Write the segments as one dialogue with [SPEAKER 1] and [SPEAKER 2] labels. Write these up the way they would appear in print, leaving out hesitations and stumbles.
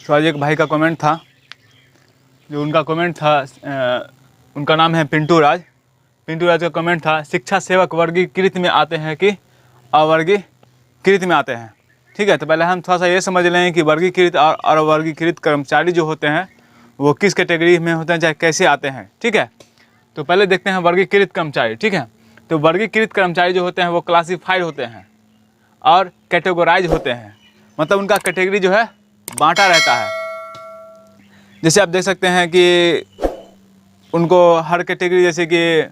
[SPEAKER 1] तो आज एक भाई का कमेंट था, जो उनका कमेंट था, उनका नाम है पिंटू राज। पिंटू राज का कमेंट था, शिक्षा सेवक वर्गीकृत में आते हैं कि अवर्गीकृत में आते हैं। ठीक है, तो पहले हम थोड़ा सा ये समझ लें कि वर्गीकृत और अवर्गीकृत कर्मचारी जो होते हैं वो किस कैटेगरी में होते हैं, चाहे कैसे आते हैं। ठीक है, तो पहले देखते हैं वर्गीकृत कर्मचारी। ठीक है, तो वर्गीकृत कर्मचारी जो होते हैं वो क्लासीफाइड होते हैं और कैटेगोराइज होते हैं, मतलब उनका कैटेगरी जो है बांटा रहता है। जैसे आप देख सकते हैं कि उनको हर कैटेगरी, जैसे कि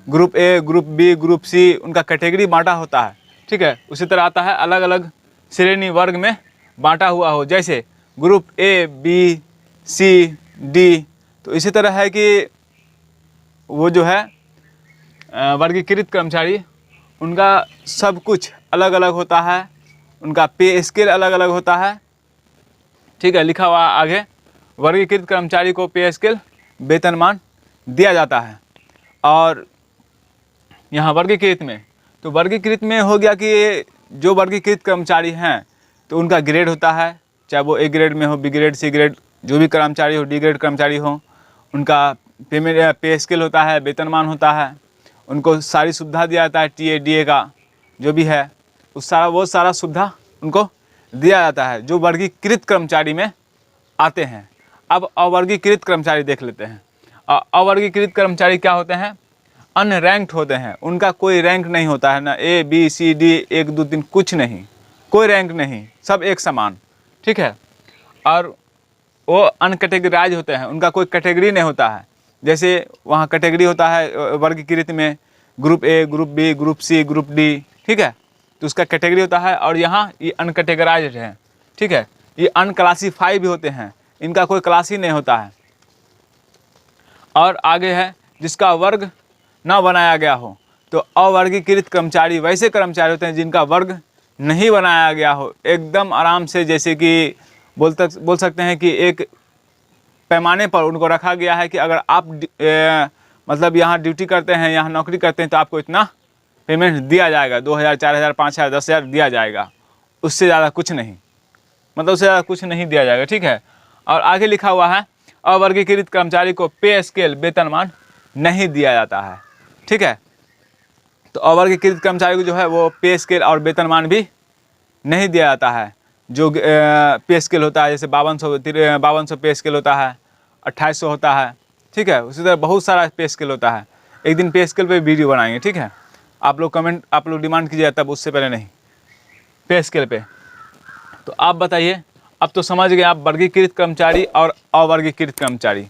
[SPEAKER 1] group A, group B, group C, उनका कैटेगरी बांटा होता है। ठीक है, उसी तरह आता है अलग अलग श्रेणी वर्ग में बांटा हुआ हो, जैसे group A, B, C, D. तो इसी तरह है कि वो जो है वर्गीकृत कर्मचारी, उनका सब कुछ अलग अलग होता है, उनका पे स्केल अलग अलग होता है। ठीक है, लिखा हुआ आगे, वर्गीकृत कर्मचारी को पे स्केल वेतनमान दिया जाता है। और यहाँ वर्गीकृत में, तो वर्गीकृत में हो गया कि जो वर्गीकृत कर्मचारी हैं तो उनका ग्रेड होता है, चाहे वो ए ग्रेड में हो, बी ग्रेड, सी ग्रेड, जो भी कर्मचारी हो, डी ग्रेड कर्मचारी हो, उनका पेमेंट पे स्केल होता है, वेतनमान होता है, उनको सारी सुविधा दिया जाता है, टीए डीए का जो भी है वो सारा सुविधा उनको दिया जाता है, जो वर्गीकृत कर्मचारी में आते हैं। अब अवर्गीकृत कर्मचारी देख लेते हैं। अवर्गीकृत कर्मचारी क्या होते हैं? अनरैंक्ड होते हैं, उनका कोई रैंक नहीं होता है, ना ए बी सी डी 1 2 3, कुछ नहीं, कोई रैंक नहीं, सब एक समान। ठीक है, और वो अनकैटेगराइज होते हैं, उनका कोई कैटेगरी नहीं होता है। जैसे वहाँ कैटेगरी होता है वर्गीकृत में, group A, group B, group C, group D. ठीक है, तो उसका कैटेगरी होता है, और यहाँ ये अनकैटेगराइज्ड है। ठीक है, ये अनक्लासीफाई भी होते हैं, इनका कोई क्लास ही नहीं होता है। और आगे है जिसका वर्ग न बनाया गया हो, तो अवर्गीकृत कर्मचारी वैसे कर्मचारी होते हैं जिनका वर्ग नहीं बनाया गया हो, एकदम आराम से, जैसे कि बोल सकते हैं कि एक पैमाने पर उनको रखा गया है कि अगर आप मतलब यहाँ ड्यूटी करते हैं, यहाँ नौकरी करते हैं, तो आपको इतना पेमेंट दिया जाएगा, 2000, 4000, 5000, 10,000 दिया जाएगा, उससे ज़्यादा कुछ नहीं, मतलब उससे ज़्यादा कुछ नहीं दिया जाएगा। ठीक है, और आगे लिखा हुआ है अवर्गीकृत कर्मचारी को पे स्केल वेतनमान नहीं दिया जाता है। ठीक है, तो अवर्गीकृत कर्मचारी को जो है वो पे स्केल और वेतनमान भी नहीं दिया जाता है। जो पे स्केल होता है, जैसे 5200 पे स्केल होता है, 2800 होता है। ठीक है, उसी तरह बहुत सारा पे स्केल होता है। एक दिन पे स्केल पे वीडियो बनाएंगे। ठीक है, आप लोग डिमांड कीजिए, तब उससे पहले नहीं, पे स्केल पे। तो आप बताइए, अब तो समझ गए आप वर्गीकृत कर्मचारी और अवर्गीकृत कर्मचारी।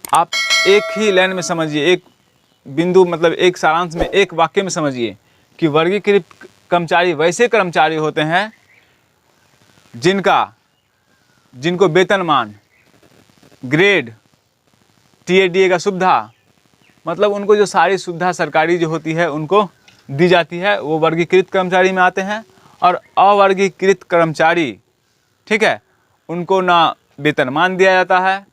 [SPEAKER 1] आप एक ही लाइन में समझिए, एक बिंदु, मतलब एक सारांश में, एक वाक्य में समझिए कि वर्गीकृत कर्मचारी वैसे कर्मचारी होते हैं जिनको वेतनमान, ग्रेड, टीए का सुविधा, मतलब उनको जो सारी सुविधा सरकारी जो होती है उनको दी जाती है, वो वर्गीकृत कर्मचारी में आते हैं। और अवर्गीकृत कर्मचारी, ठीक है, उनको ना वेतनमान दिया जाता है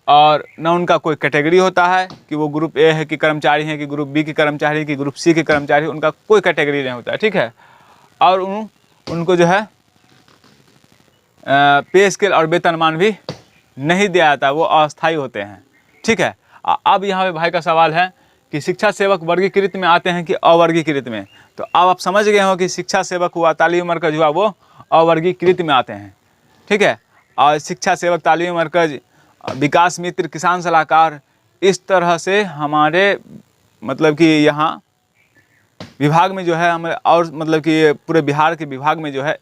[SPEAKER 1] और न उनका कोई कैटेगरी होता है कि वो ग्रुप ए है कि कर्मचारी हैं, कि ग्रुप बी के कर्मचारी हैं, कि ग्रुप सी के कर्मचारी, उनका कोई कैटेगरी नहीं होता है। ठीक है, और उनको जो है पे स्केल और वेतनमान भी नहीं दिया जाता, वो अस्थायी होते हैं। ठीक है, अब यहाँ पे भाई का सवाल है कि शिक्षा सेवक वर्गीकृत में आते हैं कि अवर्गीकृत में। तो अब आप समझ गए हो कि शिक्षा सेवक हुआ, तालीमी मरकज हुआ, वो अवर्गीकृत में आते हैं। ठीक है, और शिक्षा सेवक, तालीमी मरकज, विकास मित्र, किसान सलाहकार, इस तरह से हमारे मतलब कि यहाँ विभाग में जो है हमारे, और मतलब कि पूरे बिहार के विभाग में जो है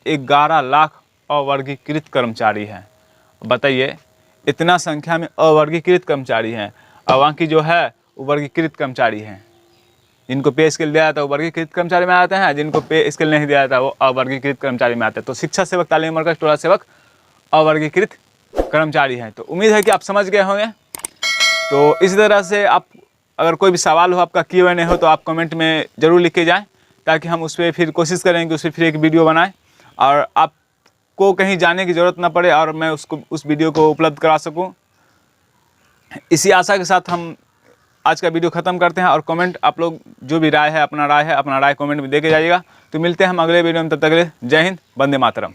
[SPEAKER 1] 11 लाख अवर्गीकृत कर्मचारी हैं। बताइए, इतना संख्या में अवर्गीकृत कर्मचारी हैं, और बाकी जो है वो वर्गीकृत कर्मचारी हैं। जिनको पे स्केल दिया जाता है वो वर्गीकृत कर्मचारी में आते हैं, जिनको पे स्केल नहीं दिया जाता वो अवर्गीकृत कर्मचारी में आते हैं। तो शिक्षा सेवक, तालीमी मरकज, टोला सेवक अवर्गीकृत कर्मचारी हैं। तो उम्मीद है कि आप समझ गए होंगे। तो इसी तरह से आप, अगर कोई भी सवाल हो, आपका Q&A हो, तो आप कमेंट में ज़रूर लिख के जाएँ, ताकि हम उस पर फिर कोशिश करेंगे, उस पर फिर एक वीडियो बनाएं और आपको कहीं जाने की ज़रूरत ना पड़े और मैं उस वीडियो को उपलब्ध करा सकूं। इसी आशा के साथ हम आज का वीडियो ख़त्म करते हैं। और कमेंट, आप लोग जो भी राय है, अपना राय कमेंट में दे के जाइएगा। तो मिलते हैं हम अगले वीडियो में, तब तक के लिए जय हिंद, वंदे मातरम।